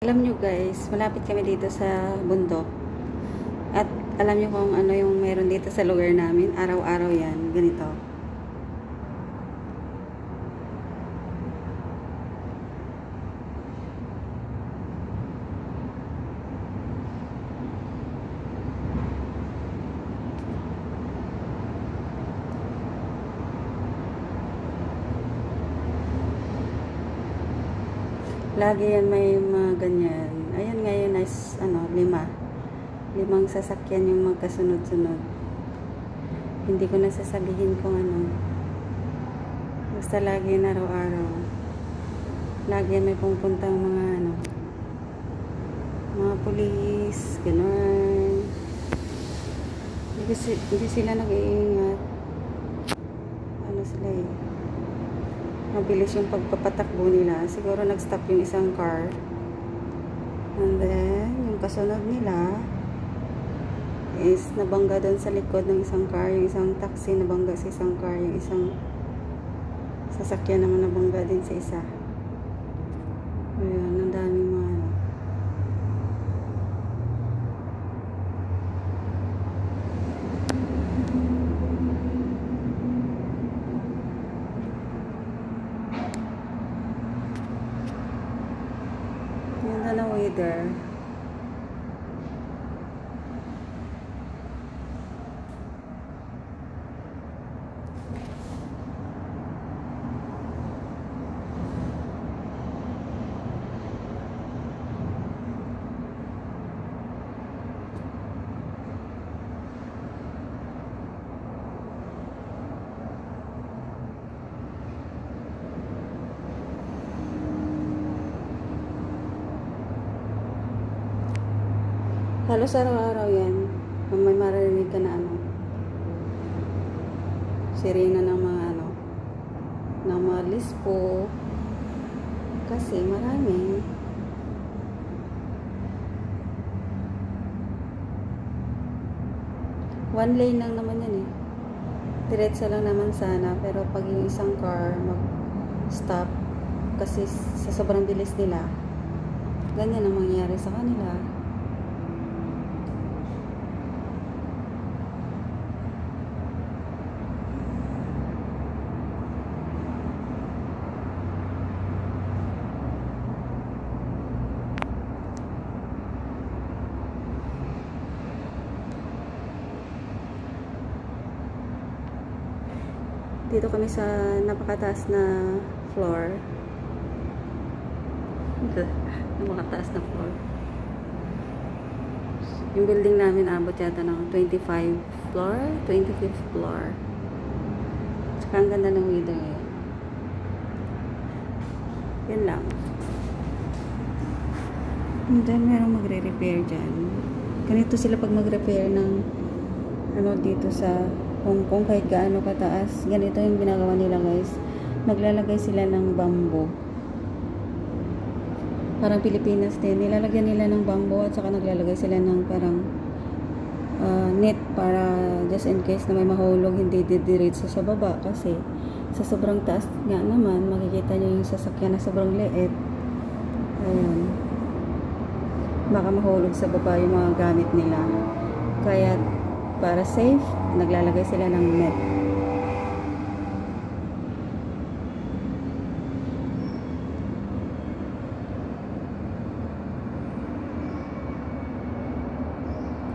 Alam nyo guys, malapit kami dito sa bundok. At alam nyo kung ano yung meron dito sa lugar namin. Araw-araw yan, ganito. Lagi yan may mga ganyan. Ayan ngayon is, limang sasakyan yung magkasunod-sunod. Hindi ko na sasabihin kung ano. Basta lagi yan araw-araw. Lagi yan may pupuntang mga pulis, gano'n. Hindi sila nag-iingat. Ano sila eh. Mabilis yung pagpapatakbo nila. Siguro nag-stop yung isang car. And then, yung kasunod nila is nabangga doon sa likod ng isang car. Yung isang taxi nabangga sa isang car. Yung isang sasakyan naman nabangga din sa isa. Ayan, ang daming mga Ganda ng weather. Halos araw-araw yan. Kung may maririnig ka na sirena ng ng mga lispo. Kasi marami. One lane lang naman yan eh. Diretso lang naman sana. Pero pag yung isang car mag-stop kasi sa sobrang bilis nila, ganyan ang mangyayari sa kanila. Dito kami sa napakataas na floor. Napakataas na floor. Yung building namin abot yata ng 25th floor, 25th floor. Tsaka ang ganda ng weather eh. Yan lang. And then merong magre-repair dyan. Ganito sila pag mag-repair ng dito sa Hong Kong, kahit gaano kataas. Ganito yung ginagawa nila guys. Naglalagay sila ng bamboo. Parang Pilipinas din. Nilalagyan nila ng bamboo at saka naglalagay sila ng parang net para just in case na may mahulog, hindi didiretso sa baba. Kasi sa sobrang taas nga naman, makikita nyo yung sasakyan na sobrang liit. Ayun. Baka mahulog sa baba yung mga gamit nila. Kaya para safe, naglalagay sila ng net.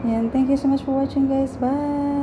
And thank you so much for watching guys. Bye!